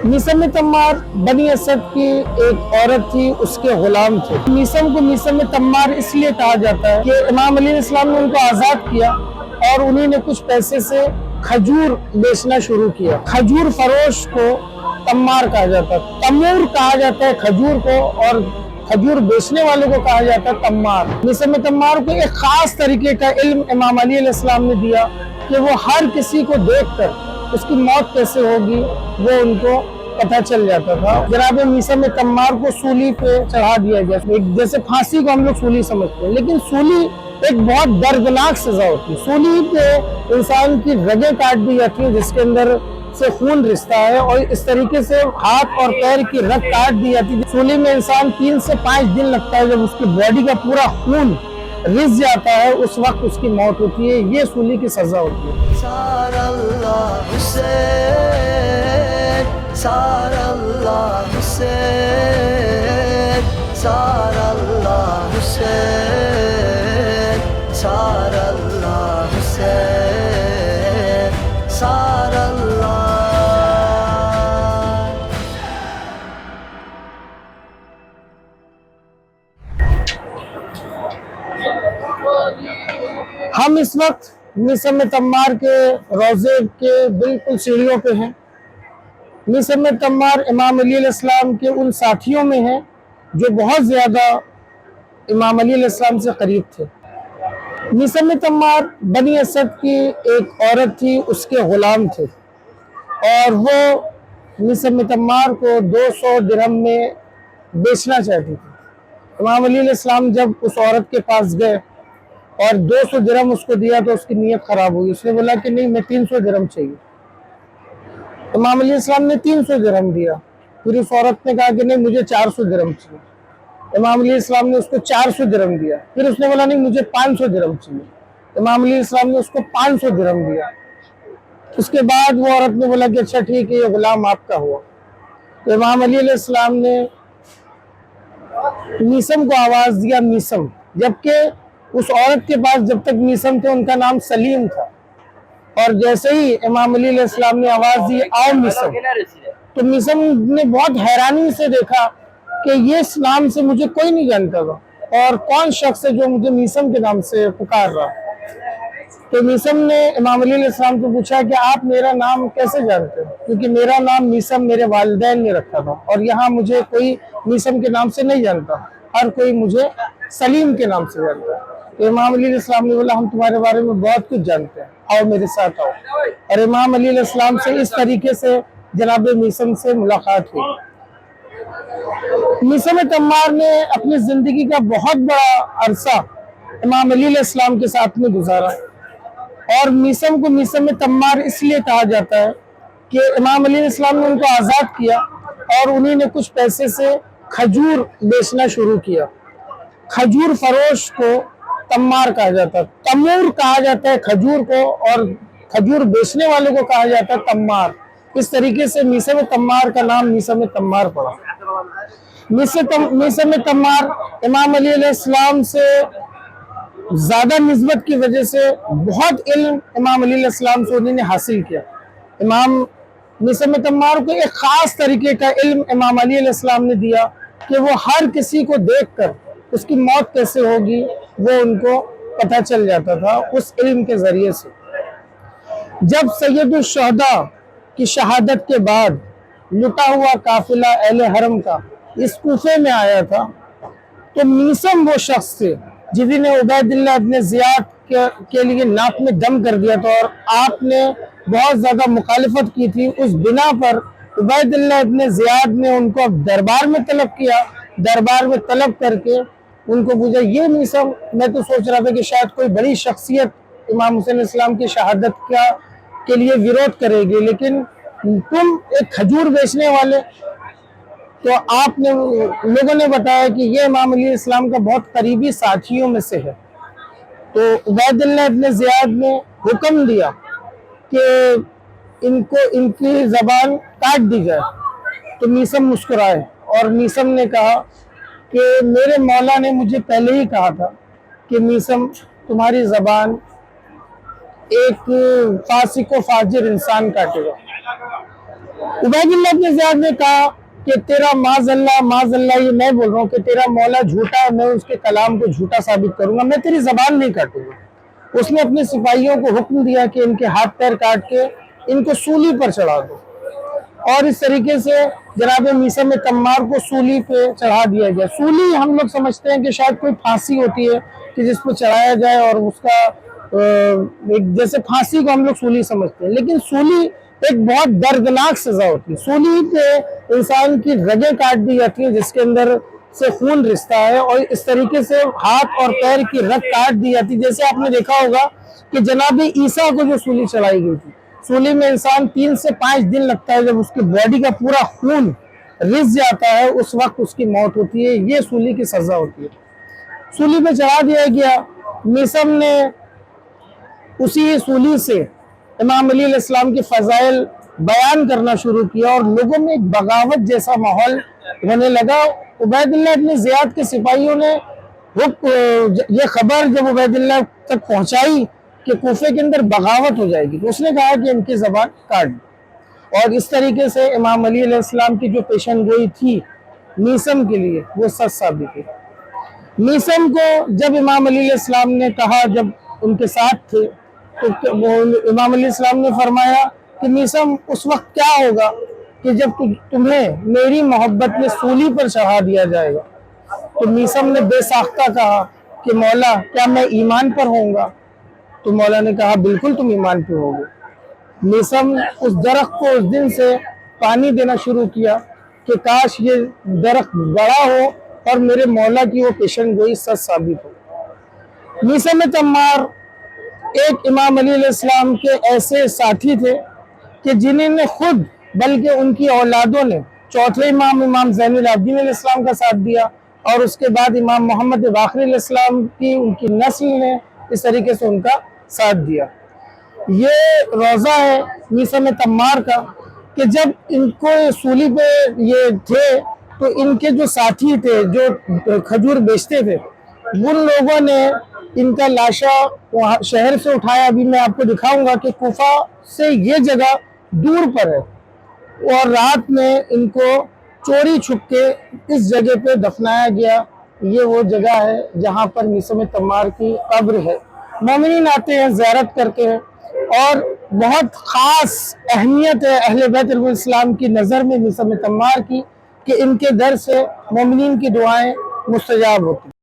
میثم تمار بنی اسد کی ایک عورت تھی، اس کے غلام تھے۔ میثم کو میثم تمار اس لیے کہا جاتا ہے کہ امام علیہ السلام نے ان کو آزاد کیا اور انہی نے کچھ پیسے سے کھجور بیچنا شروع کیا۔ کھجور فروش کو تمار کہا جاتا ہے، تمور کہا جاتا ہے کھجور کو، اور کھجور بیچنے والوں کو کہا جاتا ہے تمار۔ میثم تمار کو ایک خاص طریقے کا علم امام علیہ السلام نے دیا کہ وہ ہر کسی کو دیکھ کر اس کی موت کیسے ہوگی وہ ان کو پتہ چل جاتا تھا۔ جناب میثم تمار کو سولی پہ چڑھا دیا گیا، جیسے پھانسی کو ہم لوگ سولی سمجھتے ہیں، لیکن سولی ایک بہت دردناک سزا ہوتی ہے۔ سولی پہ انسان کی رگیں کاٹ دی جاتی ہیں جس کے اندر سے خون رستا ہے، اور اس طریقے سے ہاتھ اور پیر کی رگ کاٹ دی جاتی ہے۔ سولی میں انسان 3 سے 5 دن لگتا ہے، جب اس کی باڈی کا پورا خون رس جاتا ہے اس وقت اس کی موت ہوتی ہے۔ یہ سولی کی سزا ہوتی ہے۔ سارا اللہ حسین، سارا اللہ حسین، سارا اللہ حسین، سارا اللہ حسین، سارا اللہ۔ ہم اس وقت میثم تمار کے روضے کے بالکل سیڑھیوں پہ ہیں۔ میثم تمار امام علیہ السلام کے ان ساتھیوں میں ہیں جو بہت زیادہ امام علیہ السلام سے قریب تھے۔ میثم تمار بنی اسد کی ایک عورت تھی، اس کے غلام تھے، اور وہ میثم تمار کو 200 درہم میں بیچنا چاہتی تھی۔ امام علیہ السلام جب اس عورت کے پاس گئے اور 200 درہم اس کو دیا تو اس کی نیت خراب ہوئی۔ اس نے بولا کہ نہیں، میں 300 درہم چاہیے۔ امام علیہ السلام نے 300 درہم دیا۔ پھر اس عورت نے کہا کہ نہیں، مجھے 400 درہم چاہیے۔ امام علیہ السلام نے اس کو 400 درہم دیا۔ پھر اس نے بولا نہیں، مجھے 500 درہم چاہیے۔ امام علیہ السلام نے اس کو 500 درہم دیا۔ اس کے بعد وہ عورت نے بولا کہ اچھا ٹھیک ہے، یہ غلام آپ کا ہوا۔ تو امام علیہ السلام نے میثم کو آواز دیا میثم، جبکہ اس عورت کے پاس جب تک میثم تھے ان کا نام سلیم تھا، اور جیسے ہی امام علیہ السلام نے آواز دی آؤ میثم، تو میثم نے بہت حیرانی سے دیکھا کہ یہ اس نام سے مجھے کوئی نہیں جانتا تھا، اور کون شخص ہے جو مجھے میثم کے نام سے پکار رہا۔ تو میثم نے امام علیہ السلام سے پوچھا کہ آپ میرا نام کیسے جانتے ہیں، کیونکہ میرا نام میثم میرے والدین نے رکھا تھا، اور یہاں مجھے کوئی میثم کے نام سے نہیں جانتا، ہر کوئی مجھے سلیم کے نام سے جانتا ہے۔ تو امام علیہ السلام نے بولا ہم تمہارے بارے میں بہت کچھ جانتے ہیں، آؤ میرے ساتھ آؤ۔ اور امام علیہ السلام سے اس طریقے سے جناب میثم سے ملاقات ہوئی۔ میثم تمار نے اپنی زندگی کا بہت بڑا عرصہ امام علیہ السلام کے ساتھ میں گزارا، اور میثم کو میثم تمار اس لیے کہا جاتا ہے کہ امام علیہ السلام نے ان کو آزاد کیا اور انہی نے کچھ پیسے سے کھجور بیچنا شروع کیا۔ کھجور فروش کو تمار کہا جاتا ہے، تمور کہا جاتا ہے کھجور کو، اور کھجور بیچنے والوں کو کہا جاتا ہے تمار۔ اس طریقے سے میثم تمار کا نام میثم تمار پڑا۔ میثم تمار امام علیہ السلام سے زیادہ نسبت کی وجہ سے بہت علم امام علیہ السلام سے انہوں نے حاصل کیا۔ امام میثم تمار کو ایک خاص طریقے کا علم امام علیہ السلام نے دیا کہ وہ ہر کسی کو دیکھ کر اس کی موت کیسے ہوگی وہ ان کو پتہ چل جاتا تھا اس علم کے ذریعے سے۔ جب سید الشہداء کی شہادت کے بعد لٹا ہوا قافلہ اہل حرم کا اس کوفے میں آیا تھا، تو میثم وہ شخص تھے جنہوں نے عبید اللہ ابن زیاد کے لیے ناک میں دم کر دیا تھا، اور آپ نے بہت زیادہ مخالفت کی تھی۔ اس بنا پر عبید اللہ ابن زیاد نے ان کو دربار میں طلب کیا، دربار میں طلب کر کے ان کو پوچھا یہ میثم، میں تو سوچ رہا تھا کہ شاید کوئی بڑی شخصیت امام حسین علیہ السلام کی شہادت کے لیے ویروت کرے گی، لیکن تم ایک کھجور بیچنے والے۔ تو آپ نے لوگوں نے بتایا کہ یہ امام علیہ السلام کا بہت قریبی ساتھیوں میں سے ہے۔ تو عبید اللہ ابن زیاد نے حکم دیا کہ ان کی زبان کاٹ دی جائے۔ تو میثم مسکرائے، اور میثم نے کہا کہ میرے مولا نے مجھے پہلے ہی کہا تھا کہ میثم تمہاری زبان ایک فاسق و فاجر انسان کاٹے گا۔ عبید اللہ ابن زیاد نے کہا کہ تیرا معاذ اللہ یہ میں بول رہا ہوں کہ تیرا مولا جھوٹا ہے، میں اس کے کلام کو جھوٹا ثابت کروں گا، میں تیری زبان نہیں کاٹوں گا۔ اس نے اپنے سپاہیوں کو حکم دیا کہ ان کے ہاتھ پیر کاٹ کے ان کو سولی پر چڑھا دو، اور اس طریقے سے جناب میثم تمار کو سولی پہ چڑھا دیا گیا۔ سولی ہم لوگ سمجھتے ہیں کہ شاید کوئی پھانسی ہوتی ہے کہ جس پہ چڑھایا جائے اور اس کا جیسے پھانسی کو ہم لوگ سولی سمجھتے ہیں، لیکن سولی ایک بہت دردناک سزا ہوتی ہے۔ سولی پہ انسان کی رگیں کاٹ دی جاتی ہیں جس کے اندر سے خون رستا ہے، اور اس طریقے سے ہاتھ اور پیر کی رگ کاٹ دی جاتی ہے۔ جیسے آپ نے دیکھا ہوگا کہ جناب عیسیٰ کو جو سولی چڑھائی گئی تھی، سولی میں انسان 3 سے 5 دن لگتا ہے، جب اس کی باڈی کا پورا خون رس جاتا ہے اس وقت اس کی موت ہوتی ہے۔ یہ سولی کی سزا ہوتی ہے۔ سولی پہ چڑھا دیا گیا۔ میثم نے اسی سولی سے امام علی علیہ السلام کی فضائل بیان کرنا شروع کیا، اور لوگوں میں ایک بغاوت جیسا ماحول ہونے لگا۔ عبید اللہ ابن زیاد کے سپاہیوں نے یہ خبر جب عبید اللہ تک پہنچائی کہ کوفے کے اندر بغاوت ہو جائے گی، تو اس نے کہا کہ ان کی زبان کاٹ دو، اور اس طریقے سے امام علی علیہ السلام کی جو پیشن گوئی تھی میثم کے لیے وہ سچ ثابت ہوئی۔ میثم کو جب امام علی علیہ السلام نے کہا، جب ان کے ساتھ تھے، تو امام علیہ السلام نے فرمایا کہ میثم اس وقت کیا ہوگا کہ جب تمہیں میری محبت میں سولی پر چڑھا دیا جائے گا۔ تو میثم نے بے ساختہ کہا کہ مولا کیا میں ایمان پر ہوں گا؟ تو مولا نے کہا بالکل تم ایمان پہ ہوگے۔ میثم اس درخت کو اس دن سے پانی دینا شروع کیا کہ کاش یہ درخت بڑا ہو اور میرے مولا کی وہ پیشن گوئی سچ ثابت ہو۔ میثم تمار ایک امام علی علیہ السلام کے ایسے ساتھی تھے کہ جنہوں نے خود بلکہ ان کی اولادوں نے چوتھے امام زین العابدین علیہ السلام کا ساتھ دیا، اور اس کے بعد امام محمد باقر علیہ السلام کی ان کی نسل نے اس طریقے سے ان کا ساتھ دیا۔ یہ روضہ ہے میثم تمار کا کہ جب ان کو سولی پہ یہ تھے تو ان کے جو ساتھی تھے جو کھجور بیچتے تھے، ان لوگوں نے ان کا لاشا شہر سے اٹھایا۔ ابھی میں آپ کو دکھاؤں گا کہ کوفہ سے یہ جگہ دور پر ہے، اور رات میں ان کو چوری چھپ کے اس جگہ پہ دفنایا گیا۔ یہ وہ جگہ ہے جہاں پر میثم تمار کی قبر ہے۔ مومنین آتے ہیں، زیارت کرتے ہیں، اور بہت خاص اہمیت ہے اہل بیت علیہ السلام کی نظر میں میثم تمار کی کہ ان کے در سے مومنین کی دعائیں مستجاب ہوتی ہیں۔